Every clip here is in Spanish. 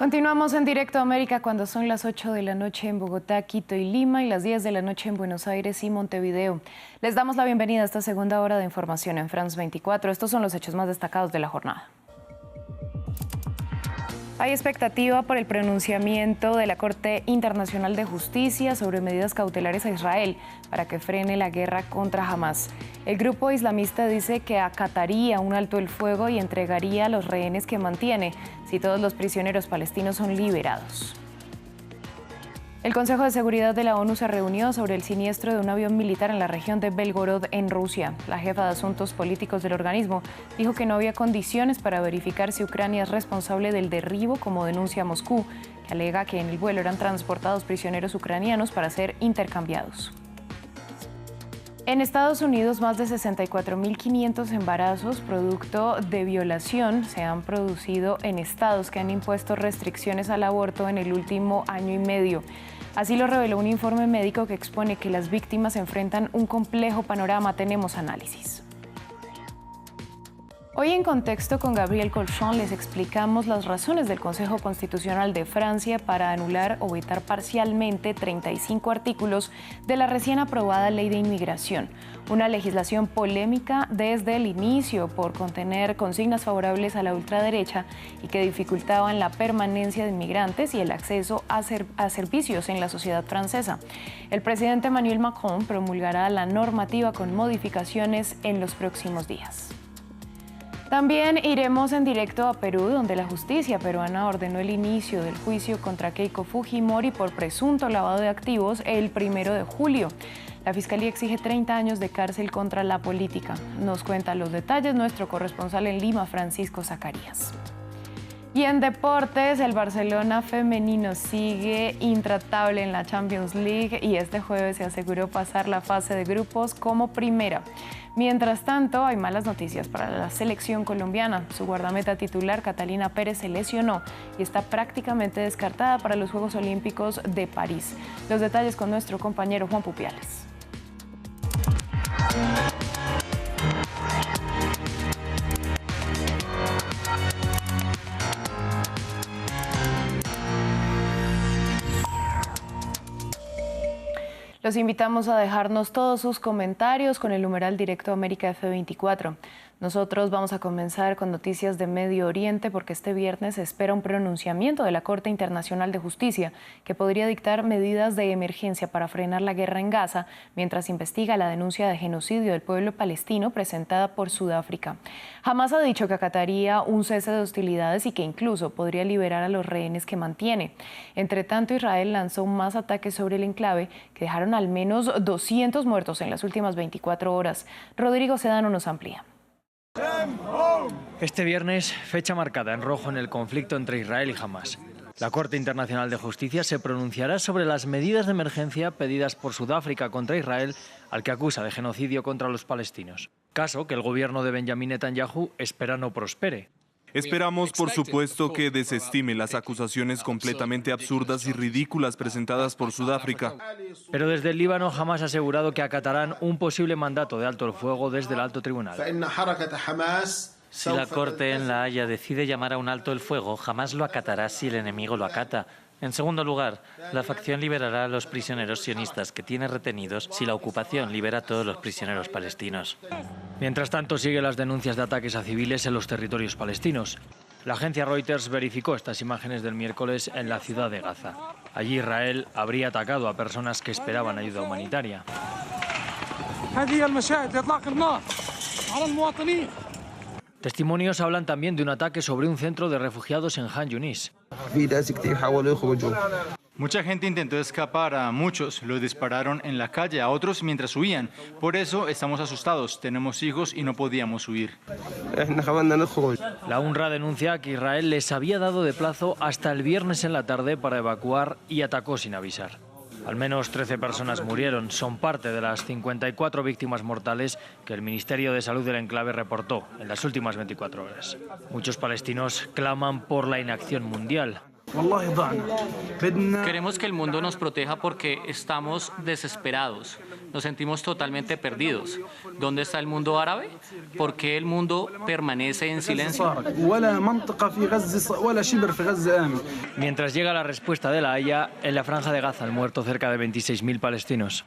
Continuamos en Directo América cuando son las 8 de la noche en Bogotá, Quito y Lima y las 10 de la noche en Buenos Aires y Montevideo. Les damos la bienvenida a esta segunda hora de información en France 24. Estos son los hechos más destacados de la jornada. Hay expectativa por el pronunciamiento de la Corte Internacional de Justicia sobre medidas cautelares a Israel para que frene la guerra contra Hamás. El grupo islamista dice que acataría un alto el fuego y entregaría a los rehenes que mantiene si todos los prisioneros palestinos son liberados. El Consejo de Seguridad de la ONU se reunió sobre el siniestro de un avión militar en la región de Belgorod, en Rusia. La jefa de asuntos políticos del organismo dijo que no había condiciones para verificar si Ucrania es responsable del derribo, como denuncia Moscú, que alega que en el vuelo eran transportados prisioneros ucranianos para ser intercambiados. En Estados Unidos, más de 64.500 embarazos producto de violación se han producido en estados que han impuesto restricciones al aborto en el último año y medio. Así lo reveló un informe médico que expone que las víctimas enfrentan un complejo panorama. Tenemos análisis. Hoy en Contexto con Gabriel Colchón les explicamos las razones del Consejo Constitucional de Francia para anular o vetar parcialmente 35 artículos de la recién aprobada Ley de Inmigración, una legislación polémica desde el inicio por contener consignas favorables a la ultraderecha y que dificultaban la permanencia de inmigrantes y el acceso a servicios en la sociedad francesa. El presidente Emmanuel Macron promulgará la normativa con modificaciones en los próximos días. También iremos en directo a Perú, donde la justicia peruana ordenó el inicio del juicio contra Keiko Fujimori por presunto lavado de activos el 1 de julio. La Fiscalía exige 30 años de cárcel contra la política. Nos cuenta los detalles nuestro corresponsal en Lima, Francisco Zacarías. Y en deportes, el Barcelona femenino sigue intratable en la Champions League y este jueves se aseguró pasar la fase de grupos como primera. Mientras tanto, hay malas noticias para la selección colombiana. Su guardameta titular, Catalina Pérez, se lesionó y está prácticamente descartada para los Juegos Olímpicos de París. Los detalles con nuestro compañero Juan Pupiales. Los invitamos a dejarnos todos sus comentarios con el numeral Directo América F24. Nosotros vamos a comenzar con noticias de Medio Oriente porque este viernes se espera un pronunciamiento de la Corte Internacional de Justicia que podría dictar medidas de emergencia para frenar la guerra en Gaza mientras investiga la denuncia de genocidio del pueblo palestino presentada por Sudáfrica. Hamás ha dicho que acataría un cese de hostilidades y que incluso podría liberar a los rehenes que mantiene. Entre tanto, Israel lanzó más ataques sobre el enclave que dejaron al menos 200 muertos en las últimas 24 horas. Rodrigo Sedano nos amplía. Este viernes, fecha marcada en rojo en el conflicto entre Israel y Hamás. La Corte Internacional de Justicia se pronunciará sobre las medidas de emergencia pedidas por Sudáfrica contra Israel, al que acusa de genocidio contra los palestinos. Caso que el gobierno de Benjamín Netanyahu espera no prospere. Esperamos, por supuesto, que desestime las acusaciones completamente absurdas y ridículas presentadas por Sudáfrica. Pero desde el Líbano jamás ha asegurado que acatarán un posible mandato de alto el fuego desde el alto tribunal. Si la Corte en La Haya decide llamar a un alto el fuego, jamás lo acatará si el enemigo lo acata. En segundo lugar, la facción liberará a los prisioneros sionistas que tiene retenidos si la ocupación libera a todos los prisioneros palestinos. Mientras tanto, siguen las denuncias de ataques a civiles en los territorios palestinos. La agencia Reuters verificó estas imágenes del miércoles en la ciudad de Gaza. Allí Israel habría atacado a personas que esperaban ayuda humanitaria. Testimonios hablan también de un ataque sobre un centro de refugiados en Han Yunis. Mucha gente intentó escapar, a muchos los dispararon en la calle, a otros mientras huían. Por eso estamos asustados, tenemos hijos y no podíamos huir. La UNRWA denuncia que Israel les había dado de plazo hasta el viernes en la tarde para evacuar y atacó sin avisar. Al menos 13 personas murieron, son parte de las 54 víctimas mortales que el Ministerio de Salud del enclave reportó en las últimas 24 horas. Muchos palestinos claman por la inacción mundial. Queremos que el mundo nos proteja porque estamos desesperados, nos sentimos totalmente perdidos. ¿Dónde está el mundo árabe? ¿Por qué el mundo permanece en silencio? Mientras llega la respuesta de La Haya, en la Franja de Gaza han muerto cerca de 26.000 palestinos.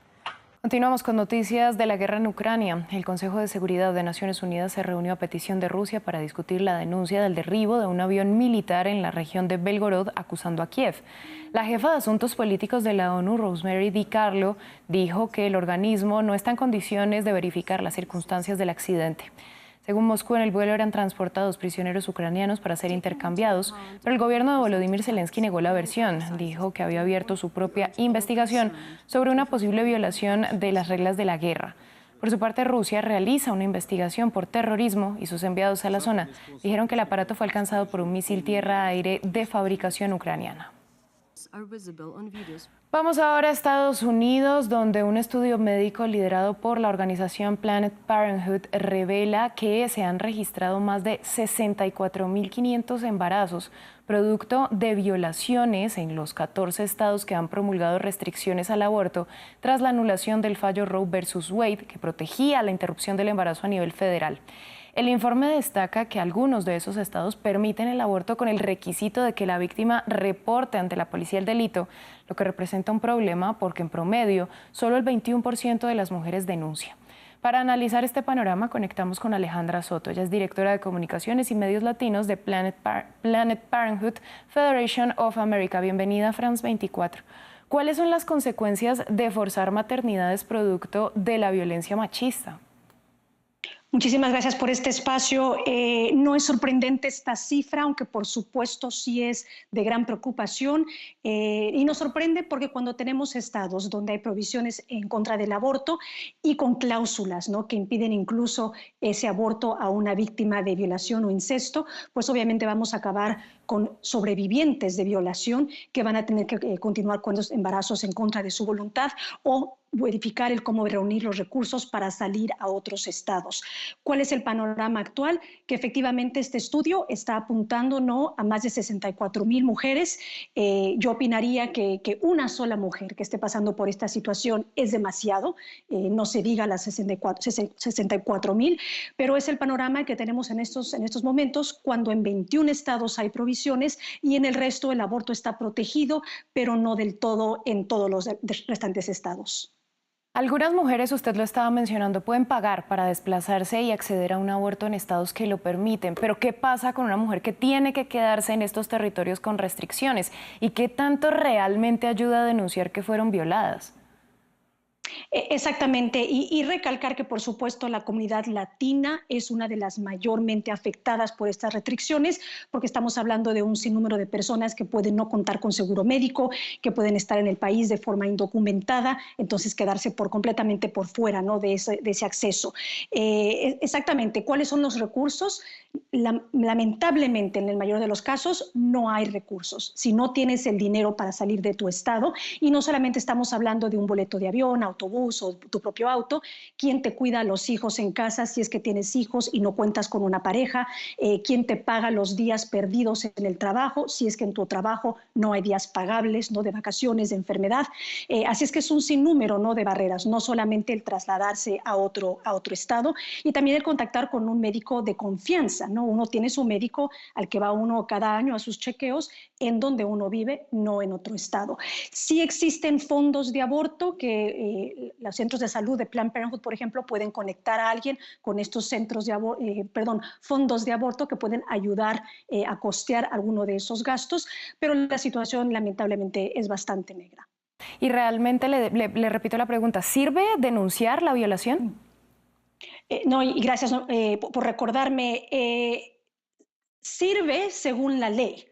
Continuamos con noticias de la guerra en Ucrania. El Consejo de Seguridad de Naciones Unidas se reunió a petición de Rusia para discutir la denuncia del derribo de un avión militar en la región de Belgorod, acusando a Kiev. La jefa de Asuntos Políticos de la ONU, Rosemary DiCarlo, dijo que el organismo no está en condiciones de verificar las circunstancias del accidente. Según Moscú, en el vuelo eran transportados prisioneros ucranianos para ser intercambiados, pero el gobierno de Volodymyr Zelensky negó la versión. Dijo que había abierto su propia investigación sobre una posible violación de las reglas de la guerra. Por su parte, Rusia realiza una investigación por terrorismo y sus enviados a la zona dijeron que el aparato fue alcanzado por un misil tierra-aire de fabricación ucraniana. Vamos ahora a Estados Unidos, donde un estudio médico liderado por la organización Planned Parenthood revela que se han registrado más de 64.500 embarazos, producto de violaciones en los 14 estados que han promulgado restricciones al aborto tras la anulación del fallo Roe versus Wade, que protegía la interrupción del embarazo a nivel federal. El informe destaca que algunos de esos estados permiten el aborto con el requisito de que la víctima reporte ante la policía el delito, lo que representa un problema porque en promedio solo el 21% de las mujeres denuncia. Para analizar este panorama conectamos con Alejandra Soto. Ella es directora de Comunicaciones y Medios Latinos de Planned Parenthood Federation of America. Bienvenida a France 24. ¿Cuáles son las consecuencias de forzar maternidades producto de la violencia machista? Muchísimas gracias por este espacio. No es sorprendente esta cifra, aunque por supuesto sí es de gran preocupación. Y nos sorprende porque cuando tenemos estados donde hay provisiones en contra del aborto y con cláusulas, ¿no?, que impiden incluso ese aborto a una víctima de violación o incesto, pues obviamente vamos a acabar con sobrevivientes de violación que van a tener que continuar con los embarazos en contra de su voluntad o verificar el cómo reunir los recursos para salir a otros estados. ¿Cuál es el panorama actual? Que efectivamente este estudio está apuntando, ¿no?, a más de 64.000 mujeres. Yo opinaría que una sola mujer que esté pasando por esta situación es demasiado, no se diga las 64.000, pero es el panorama que tenemos en estos momentos, cuando en 21 estados hay provisiones y en el resto el aborto está protegido, pero no del todo en todos los restantes estados. Algunas mujeres, usted lo estaba mencionando, pueden pagar para desplazarse y acceder a un aborto en estados que lo permiten, pero ¿qué pasa con una mujer que tiene que quedarse en estos territorios con restricciones? ¿Y qué tanto realmente ayuda a denunciar que fueron violadas? Exactamente, y recalcar que por supuesto la comunidad latina es una de las mayormente afectadas por estas restricciones, porque estamos hablando de un sinnúmero de personas que pueden no contar con seguro médico, que pueden estar en el país de forma indocumentada, entonces quedarse completamente por fuera, ¿no?, de ese acceso. Exactamente, ¿cuáles son los recursos? Lamentablemente, en el mayor de los casos, no hay recursos. Si no tienes el dinero para salir de tu estado, y no solamente estamos hablando de un boleto de avión, autobús o tu propio auto, ¿quién te cuida a los hijos en casa si es que tienes hijos y no cuentas con una pareja? ¿Quién te paga los días perdidos en el trabajo si es que en tu trabajo no hay días pagables, ¿no?, de vacaciones, de enfermedad? Así es que es un sinnúmero, ¿no?, de barreras, no solamente el trasladarse a otro estado, y también el contactar con un médico de confianza, ¿no? Uno tiene su médico al que va uno cada año a sus chequeos en donde uno vive, no en otro estado. Sí existen fondos de aborto que los centros de salud de Planned Parenthood, por ejemplo, pueden conectar a alguien con estos fondos de aborto que pueden ayudar a costear alguno de esos gastos, pero la situación lamentablemente es bastante negra. Y realmente, le repito la pregunta, ¿sirve denunciar la violación? No, y gracias por recordarme. Sirve según la ley.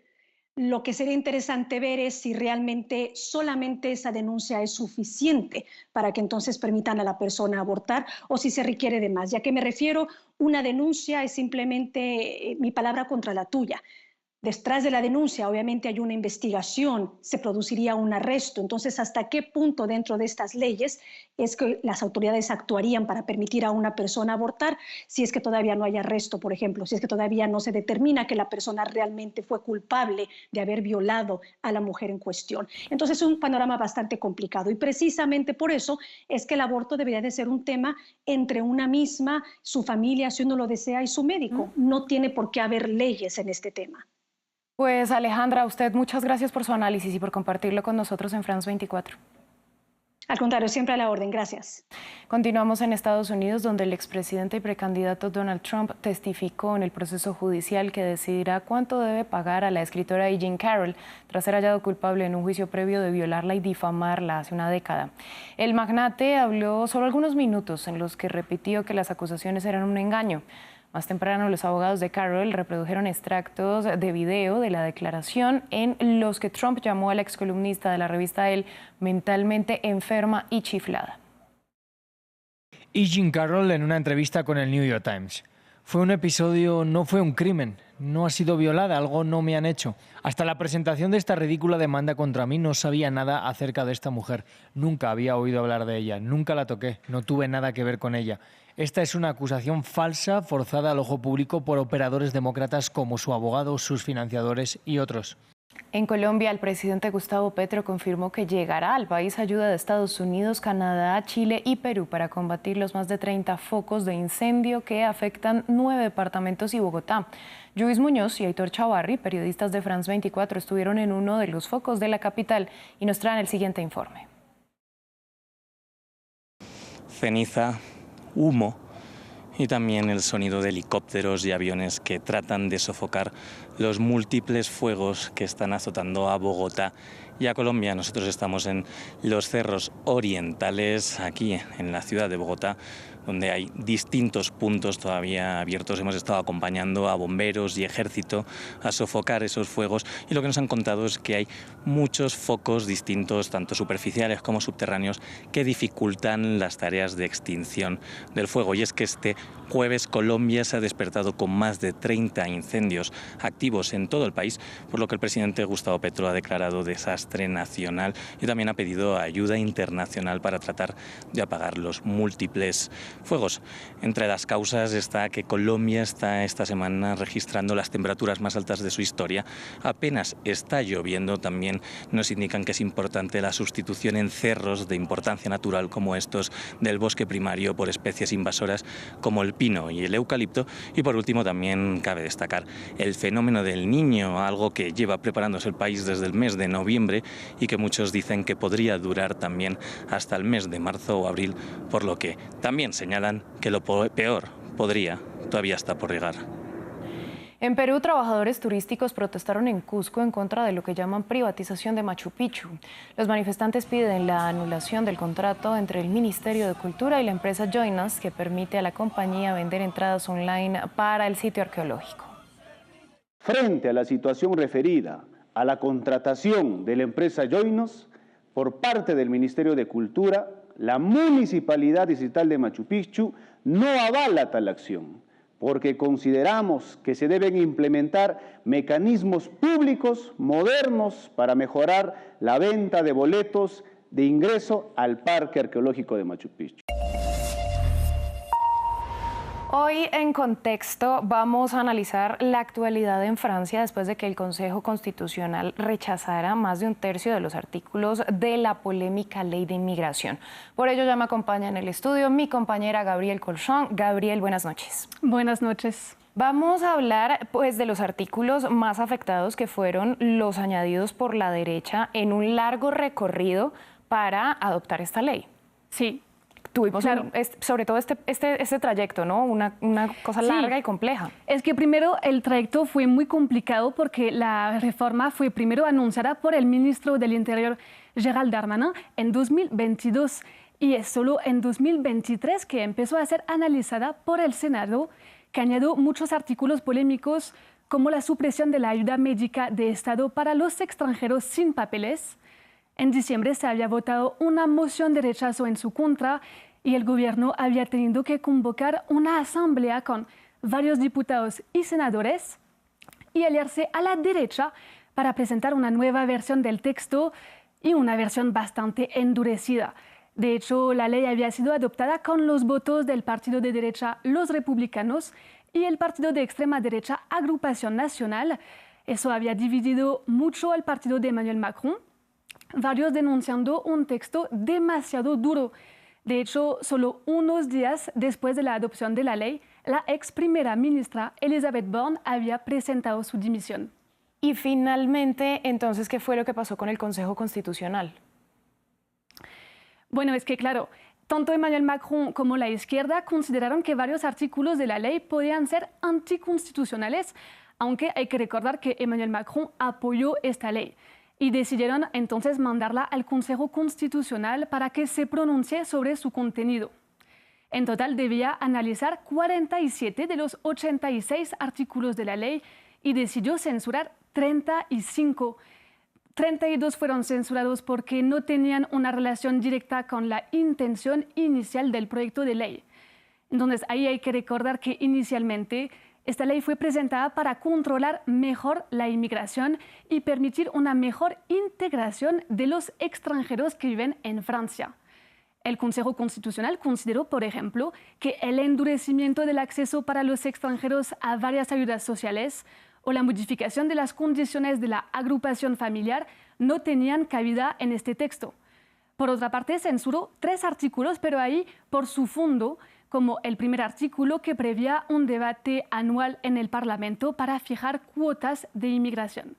Lo que sería interesante ver es si realmente solamente esa denuncia es suficiente para que entonces permitan a la persona abortar o si se requiere de más. ¿Ya que me refiero? Una denuncia es simplemente mi palabra contra la tuya. Detrás de la denuncia, obviamente, hay una investigación, se produciría un arresto. Entonces, ¿hasta qué punto dentro de estas leyes es que las autoridades actuarían para permitir a una persona abortar si es que todavía no hay arresto, por ejemplo, si es que todavía no se determina que la persona realmente fue culpable de haber violado a la mujer en cuestión? Entonces, es un panorama bastante complicado y precisamente por eso es que el aborto debería de ser un tema entre una misma, su familia, si uno lo desea, y su médico. No tiene por qué haber leyes en este tema. Pues Alejandra, a usted muchas gracias por su análisis y por compartirlo con nosotros en France 24. Al contrario, siempre a la orden. Gracias. Continuamos en Estados Unidos, donde el expresidente y precandidato Donald Trump testificó en el proceso judicial que decidirá cuánto debe pagar a la escritora E. Jean Carroll tras ser hallado culpable en un juicio previo de violarla y difamarla hace una década. El magnate habló solo algunos minutos en los que repitió que las acusaciones eran un engaño. Más temprano, los abogados de Carroll reprodujeron extractos de video de la declaración en los que Trump llamó a la excolumnista de la revista Elle mentalmente enferma y chiflada. E. Jean Carroll en una entrevista con el New York Times. Fue un episodio, no fue un crimen. No ha sido violada, algo no me han hecho. Hasta la presentación de esta ridícula demanda contra mí no sabía nada acerca de esta mujer. Nunca había oído hablar de ella, nunca la toqué, no tuve nada que ver con ella. Esta es una acusación falsa, forzada al ojo público por operadores demócratas como su abogado, sus financiadores y otros. En Colombia, el presidente Gustavo Petro confirmó que llegará al país ayuda de Estados Unidos, Canadá, Chile y Perú para combatir los más de 30 focos de incendio que afectan 9 departamentos y Bogotá. Luis Muñoz y Aitor Chavarri, periodistas de France 24, estuvieron en uno de los focos de la capital y nos traen el siguiente informe. Ceniza, humo y también el sonido de helicópteros y aviones que tratan de sofocar los múltiples fuegos que están azotando a Bogotá y a Colombia. Nosotros estamos en los cerros orientales, aquí en la ciudad de Bogotá, donde hay distintos puntos todavía abiertos. Hemos estado acompañando a bomberos y ejército a sofocar esos fuegos y lo que nos han contado es que hay muchos focos distintos, tanto superficiales como subterráneos, que dificultan las tareas de extinción del fuego. Y es que este jueves Colombia se ha despertado con más de 30 incendios activos en todo el país, por lo que el presidente Gustavo Petro ha declarado desastre nacional y también ha pedido ayuda internacional para tratar de apagar los múltiples fuegos. Entre las causas está que Colombia está esta semana registrando las temperaturas más altas de su historia. Apenas está lloviendo. También nos indican que es importante la sustitución en cerros de importancia natural como estos del bosque primario por especies invasoras como el pino y el eucalipto. Y por último también cabe destacar el fenómeno del Niño, algo que lleva preparándose el país desde el mes de noviembre y que muchos dicen que podría durar también hasta el mes de marzo o abril, por lo que también señalan que lo peor todavía está por llegar. En Perú, trabajadores turísticos protestaron en Cusco en contra de lo que llaman privatización de Machu Picchu. Los manifestantes piden la anulación del contrato entre el Ministerio de Cultura y la empresa Joinas, que permite a la compañía vender entradas online para el sitio arqueológico. Frente a la situación referida a la contratación de la empresa Joinas por parte del Ministerio de Cultura, la Municipalidad Distrital de Machu Picchu no avala tal acción, porque consideramos que se deben implementar mecanismos públicos modernos para mejorar la venta de boletos de ingreso al Parque Arqueológico de Machu Picchu. Hoy en Contexto vamos a analizar la actualidad en Francia después de que el Consejo Constitucional rechazara más de un tercio de los artículos de la polémica ley de inmigración. Por ello ya me acompaña en el estudio mi compañera Gabrielle Colchón. Gabrielle, buenas noches. Buenas noches. Vamos a hablar pues de los artículos más afectados, que fueron los añadidos por la derecha en un largo recorrido para adoptar esta ley. Sí. Tuvimos claro. Sobre todo este trayecto, ¿no? Una cosa larga y compleja. Es que primero el trayecto fue muy complicado porque la reforma fue primero anunciada por el ministro del Interior, Gérald Darmanin, en 2022 y es solo en 2023 que empezó a ser analizada por el Senado, que añadió muchos artículos polémicos como la supresión de la ayuda médica de Estado para los extranjeros sin papeles. En diciembre se había votado una moción de rechazo en su contra y el gobierno había tenido que convocar una asamblea con varios diputados y senadores. y aliarse a la derecha para presentar una nueva versión del texto y una versión bastante endurecida. De hecho, la ley había sido adoptada con los votos del partido de derecha Los Republicanos y el partido de extrema derecha Agrupación Nacional. Eso había dividido mucho al partido de Emmanuel Macron, varios denunciando un texto demasiado duro. De hecho, solo unos días después de la adopción de la ley, la ex primera ministra Elisabeth Borne había presentado su dimisión. Y finalmente, entonces, ¿qué fue lo que pasó con el Consejo Constitucional? Bueno, es que claro, tanto Emmanuel Macron como la izquierda consideraron que varios artículos de la ley podían ser anticonstitucionales, aunque hay que recordar que Emmanuel Macron apoyó esta ley y decidieron entonces mandarla al Consejo Constitucional para que se pronuncie sobre su contenido. En total debía analizar 47 de los 86 artículos de la ley y decidió censurar 35. 32 fueron censurados porque no tenían una relación directa con la intención inicial del proyecto de ley. Entonces, ahí hay que recordar que inicialmente esta ley fue presentada para controlar mejor la inmigración y permitir una mejor integración de los extranjeros que viven en Francia. El Consejo Constitucional consideró, por ejemplo, que el endurecimiento del acceso para los extranjeros a varias ayudas sociales o la modificación de las condiciones de la agrupación familiar no tenían cabida en este texto. Por otra parte, censuró 3 artículos, pero ahí por su fondo, como el primer artículo que preveía un debate anual en el Parlamento para fijar cuotas de inmigración.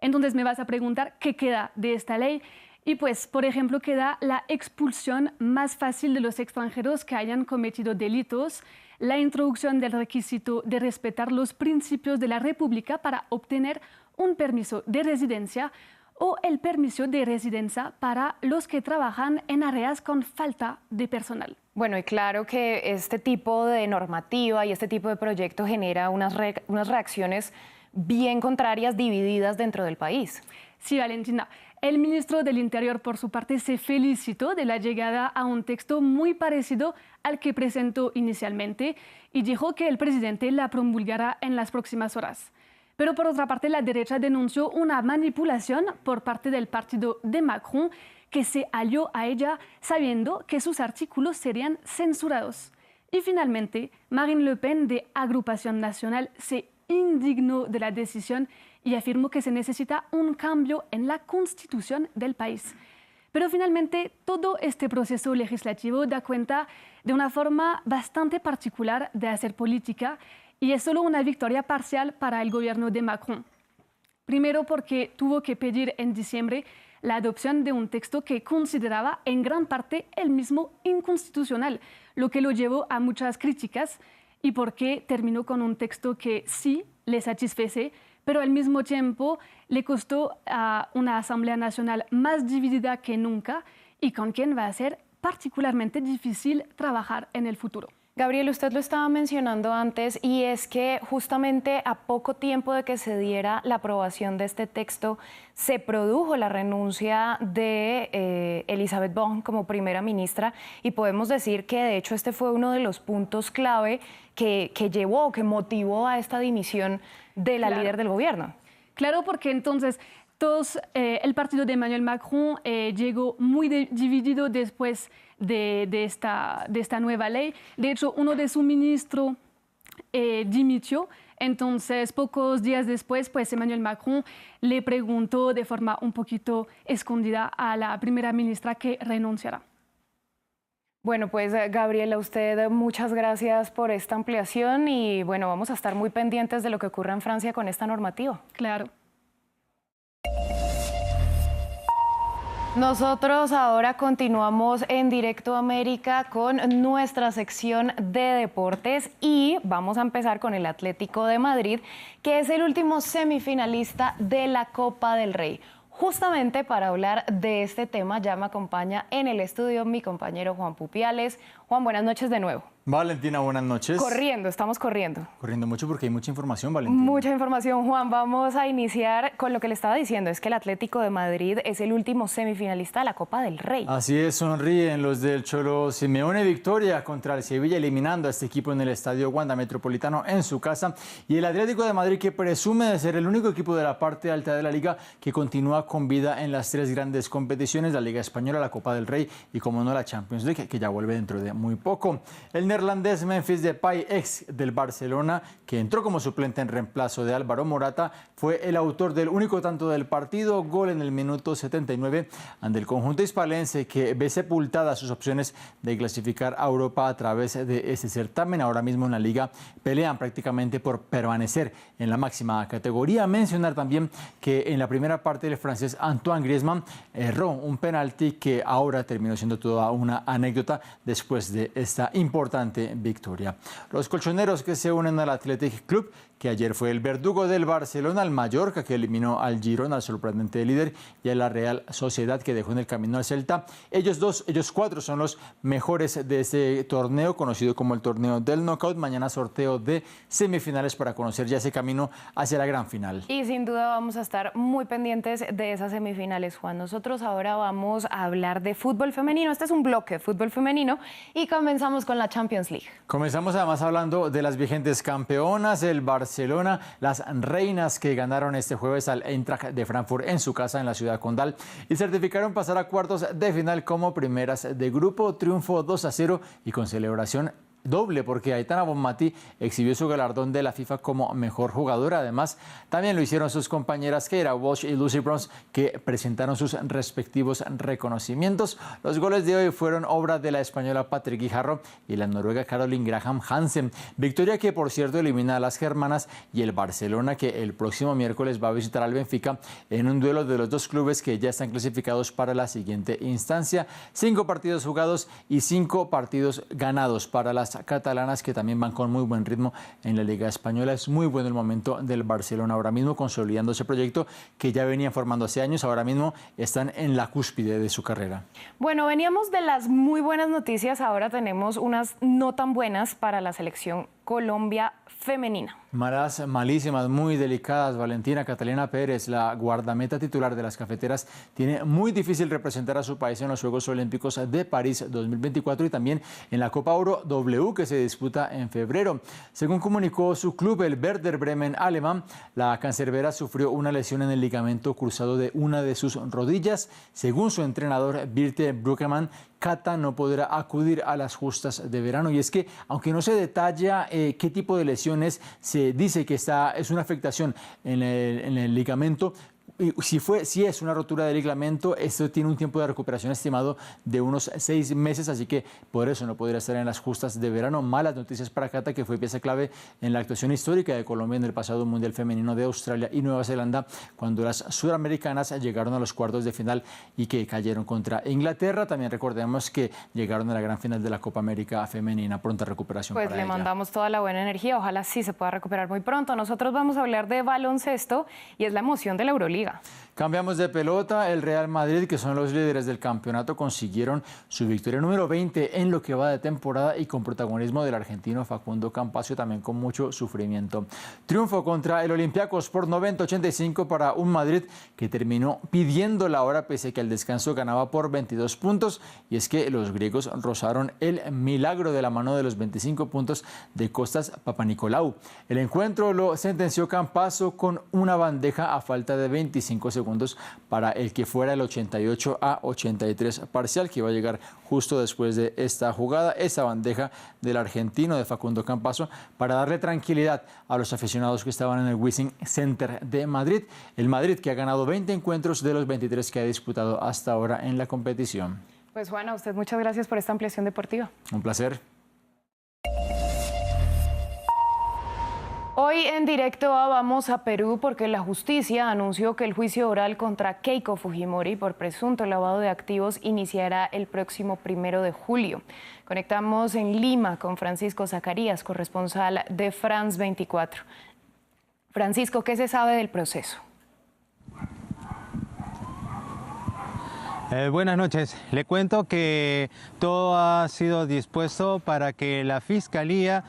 Entonces me vas a preguntar qué queda de esta ley. Y pues, por ejemplo, queda la expulsión más fácil de los extranjeros que hayan cometido delitos, la introducción del requisito de respetar los principios de la República para obtener un permiso de residencia o el permiso de residencia para los que trabajan en áreas con falta de personal. Bueno, y claro que este tipo de normativa y este tipo de proyecto genera unas reacciones bien contrarias, divididas dentro del país. Sí, Valentina. El ministro del Interior, por su parte, se felicitó de la llegada a un texto muy parecido al que presentó inicialmente y dijo que el presidente la promulgará en las próximas horas. Pero por otra parte, la derecha denunció una manipulación por parte del partido de Macron que se alió a ella sabiendo que sus artículos serían censurados. Y finalmente, Marine Le Pen, de Agrupación Nacional, se indignó de la decisión y afirmó que se necesita un cambio en la constitución del país. Pero finalmente, todo este proceso legislativo da cuenta de una forma bastante particular de hacer política y es solo una victoria parcial para el gobierno de Macron. Primero porque tuvo que pedir en diciembre la adopción de un texto que consideraba en gran parte él mismo inconstitucional, lo que lo llevó a muchas críticas, y porque terminó con un texto que sí le satisface, pero al mismo tiempo le costó a una Asamblea Nacional más dividida que nunca y con quien va a ser particularmente difícil trabajar en el futuro. Gabriel, usted lo estaba mencionando antes y es que justamente a poco tiempo de que se diera la aprobación de este texto se produjo la renuncia de Elisabeth Borne como primera ministra y podemos decir que de hecho este fue uno de los puntos clave que motivó a esta dimisión de la líder del gobierno. Claro, porque entonces el partido de Emmanuel Macron llegó muy dividido después de esta nueva ley. De hecho, uno de sus ministros dimitió. Entonces, pocos días después, pues Emmanuel Macron le preguntó de forma un poquito escondida a la primera ministra que renunciara. Bueno, pues Gabriela, a usted muchas gracias por esta ampliación y bueno, vamos a estar muy pendientes de lo que ocurra en Francia con esta normativa. Claro. Nosotros ahora continuamos en Directo América con nuestra sección de deportes y vamos a empezar con el Atlético de Madrid, que es el último semifinalista de la Copa del Rey. Justamente para hablar de este tema ya me acompaña en el estudio mi compañero Juan Pupiales. Juan, buenas noches de nuevo. Valentina, buenas noches. Estamos corriendo. Corriendo mucho porque hay mucha información, Valentina. Mucha información, Juan. Vamos a iniciar con lo que le estaba diciendo. Es que el Atlético de Madrid es el último semifinalista de la Copa del Rey. Así es, sonríen los del Cholo Simeone. Victoria contra el Sevilla, eliminando a este equipo en el Estadio Wanda Metropolitano en su casa. Y el Atlético de Madrid, que presume de ser el único equipo de la parte alta de la Liga que continúa con vida en las tres grandes competiciones, la Liga Española, la Copa del Rey y, como no, la Champions League, que ya vuelve dentro de muy poco. El neerlandés Memphis Depay, ex del Barcelona, que entró como suplente en reemplazo de Álvaro Morata, fue el autor del único tanto del partido, gol en el minuto 79 ante el conjunto hispalense, que ve sepultadas sus opciones de clasificar a Europa a través de este certamen. Ahora mismo en la Liga pelean prácticamente por permanecer en la máxima categoría. Mencionar también que en la primera parte el francés Antoine Griezmann erró un penalti que ahora terminó siendo toda una anécdota después de esta importante victoria. Los colchoneros que se unen al Athletic Club, que ayer fue el verdugo del Barcelona, al Mallorca, que eliminó al Girona, al sorprendente líder, y a la Real Sociedad, que dejó en el camino al Celta. Ellos cuatro son los mejores de este torneo, conocido como el torneo del knockout. Mañana sorteo de semifinales para conocer ya ese camino hacia la gran final. Y sin duda vamos a estar muy pendientes de esas semifinales, Juan. Nosotros ahora vamos a hablar de fútbol femenino. Este es un bloque de fútbol femenino y comenzamos con la Champions League. Comenzamos además hablando de las vigentes campeonas, el Barcelona, las reinas que ganaron este jueves al Eintracht de Frankfurt en su casa en la ciudad condal y certificaron pasar a cuartos de final como primeras de grupo. Triunfo 2-0 y con celebración doble, porque Aitana Bonmatí exhibió su galardón de la FIFA como mejor jugadora. Además, también lo hicieron sus compañeras Keira Walsh y Lucy Bronze, que presentaron sus respectivos reconocimientos. Los goles de hoy fueron obra de la española Patrick Guijarro y la noruega Caroline Graham Hansen. Victoria que, por cierto, elimina a las germanas, y el Barcelona, que el próximo miércoles va a visitar al Benfica en un duelo de los dos clubes que ya están clasificados para la siguiente instancia. 5 partidos jugados y 5 partidos ganados para las catalanas, que también van con muy buen ritmo en la Liga Española. Es muy bueno el momento del Barcelona ahora mismo, consolidando ese proyecto que ya venía formando hace años. Ahora mismo están en la cúspide de su carrera. Bueno, veníamos de las muy buenas noticias, ahora tenemos unas no tan buenas para la selección Colombia femenina. Malas, malísimas, muy delicadas. Valentina. Catalina Pérez, la guardameta titular de las cafeteras, tiene muy difícil representar a su país en los Juegos Olímpicos de París 2024 y también en la Copa Oro W, que se disputa en febrero. Según comunicó su club, el Werder Bremen alemán, la cancerbera sufrió una lesión en el ligamento cruzado de una de sus rodillas. Según su entrenador, Birte Bruggemann, Cata no podrá acudir a las justas de verano. Y es que, aunque no se detalla qué tipo de lesiones, se dice que es una afectación en el ligamento. Si es una rotura de ligamento, esto tiene un tiempo de recuperación estimado de unos 6 meses, así que por eso no podría estar en las justas de verano. Malas noticias para Cata, que fue pieza clave en la actuación histórica de Colombia en el pasado Mundial Femenino de Australia y Nueva Zelanda, cuando las suramericanas llegaron a los cuartos de final y que cayeron contra Inglaterra. También recordemos que llegaron a la gran final de la Copa América Femenina. Pronta recuperación para ella. Pues le mandamos toda la buena energía, ojalá sí se pueda recuperar muy pronto. Nosotros vamos a hablar de baloncesto y es la emoción de la Euroliga. Cambiamos de pelota. El Real Madrid, que son los líderes del campeonato, consiguieron su victoria número 20 en lo que va de temporada y con protagonismo del argentino Facundo Campazo, también con mucho sufrimiento. Triunfo contra el Olympiacos por 90-85 para un Madrid que terminó pidiendo la hora pese que al descanso ganaba por 22 puntos. Y es que los griegos rozaron el milagro de la mano de los 25 puntos de Kostas Papanikolaou. El encuentro lo sentenció Campazo con una bandeja a falta de 25 segundos para el que fuera el 88-83 parcial, que iba a llegar justo después de esta jugada, esa bandeja del argentino de Facundo Campazo, para darle tranquilidad a los aficionados que estaban en el Wizzing Center de Madrid. El Madrid, que ha ganado 20 encuentros de los 23 que ha disputado hasta ahora en la competición. Pues Juan, a usted muchas gracias por esta ampliación deportiva. Un placer. Hoy en directo vamos a Perú porque la justicia anunció que el juicio oral contra Keiko Fujimori por presunto lavado de activos iniciará el próximo 1 de julio. Conectamos en Lima con Francisco Zacarías, corresponsal de France 24. Francisco, ¿qué se sabe del proceso? Buenas noches. Le cuento que todo ha sido dispuesto para que la Fiscalía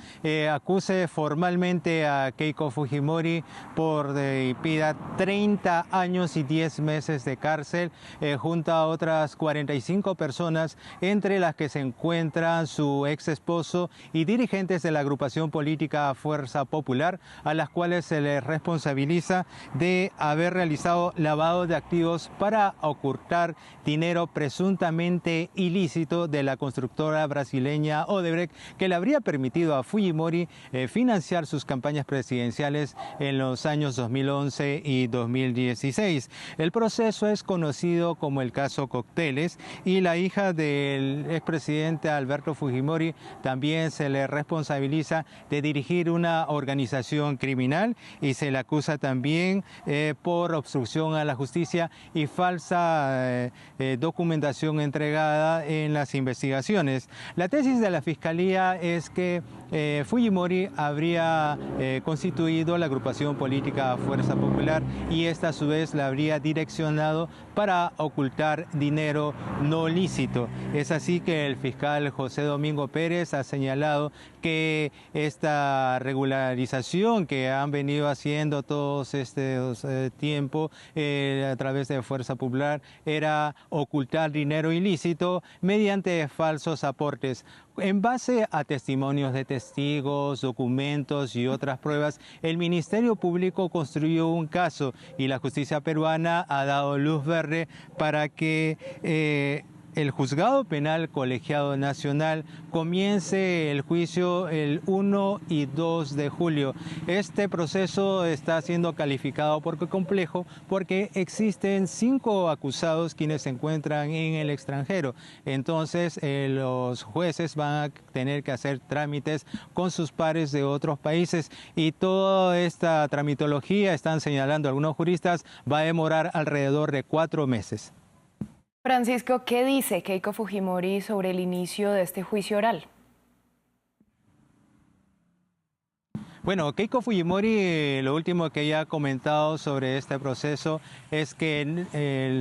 acuse formalmente a Keiko Fujimori y pida 30 años y 10 meses de cárcel junto a otras 45 personas, entre las que se encuentran su ex esposo y dirigentes de la agrupación política Fuerza Popular, a las cuales se les responsabiliza de haber realizado lavado de activos para ocultar dinero presuntamente ilícito de la constructora brasileña Odebrecht, que le habría permitido a Fujimori financiar sus campañas presidenciales en los años 2011 y 2016. El proceso es conocido como el caso Cócteles, y la hija del expresidente Alberto Fujimori también se le responsabiliza de dirigir una organización criminal y se le acusa también por obstrucción a la justicia y falsa documentación entregada en las investigaciones. La tesis de la Fiscalía es que Fujimori habría constituido la agrupación política Fuerza Popular y esta a su vez la habría direccionado para ocultar dinero no lícito. Es así que el fiscal José Domingo Pérez ha señalado que esta regularización que han venido haciendo todos estos tiempo a través de Fuerza Popular era ocultar dinero ilícito mediante falsos aportes. En base a testimonios de testigos, documentos y otras pruebas, el Ministerio Público construyó un caso y la justicia peruana ha dado luz verde para que el Juzgado Penal Colegiado Nacional comience el juicio el 1 y 2 de julio. Este proceso está siendo calificado por complejo porque existen 5 acusados quienes se encuentran en el extranjero. Entonces los jueces van a tener que hacer trámites con sus pares de otros países y toda esta tramitología, están señalando algunos juristas, va a demorar alrededor de 4 meses. Francisco, ¿qué dice Keiko Fujimori sobre el inicio de este juicio oral? Bueno, Keiko Fujimori, lo último que ella ha comentado sobre este proceso es que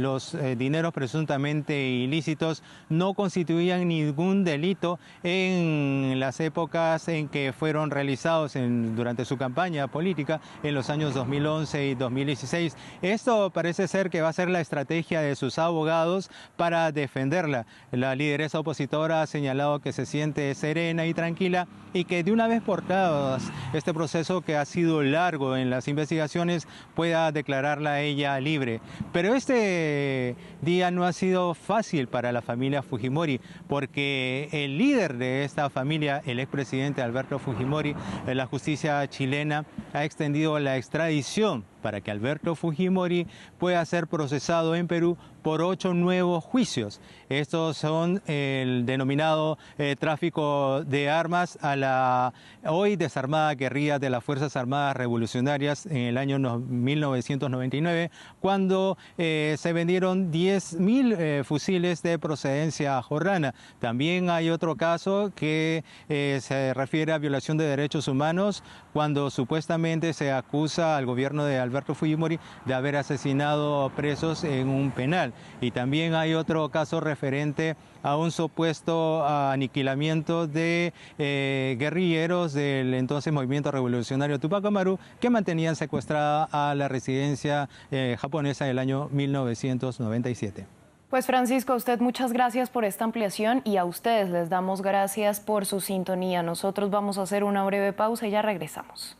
los dineros presuntamente ilícitos no constituían ningún delito en las épocas en que fueron realizados durante su campaña política en los años 2011 y 2016. Esto parece ser que va a ser la estrategia de sus abogados para defenderla. La lideresa opositora ha señalado que se siente serena y tranquila y que de una vez por todas este proceso, que ha sido largo en las investigaciones, pueda declararla a ella libre. Pero este día no ha sido fácil para la familia Fujimori, porque el líder de esta familia, el expresidente Alberto Fujimori, la justicia chilena ha extendido la extradición para que Alberto Fujimori pueda ser procesado en Perú por 8 nuevos juicios. Estos son el denominado tráfico de armas a la hoy desarmada guerrilla de las Fuerzas Armadas Revolucionarias en el año 1999, cuando se vendieron 10.000 fusiles de procedencia jorrana. También hay otro caso que se refiere a violación de derechos humanos, cuando supuestamente se acusa al gobierno de Alberto Fujimori de haber asesinado a presos en un penal. Y también hay otro caso referente a un supuesto aniquilamiento de guerrilleros del entonces Movimiento Revolucionario Tupac Amaru, que mantenían secuestrada a la residencia japonesa del año 1997. Pues Francisco, a usted muchas gracias por esta ampliación y a ustedes les damos gracias por su sintonía. Nosotros vamos a hacer una breve pausa y ya regresamos.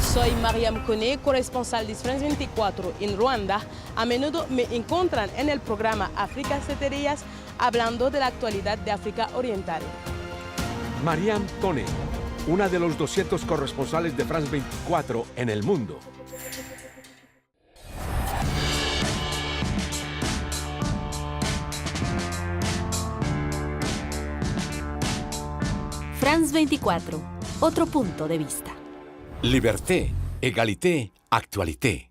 Soy Mariam Kone, corresponsal de France 24 en Ruanda. A menudo me encuentran en el programa África 7 días hablando de la actualidad de África Oriental. Mariam Kone, una de los 200 corresponsales de France 24 en el mundo. France 24, otro punto de vista. Liberté, égalité, actualité.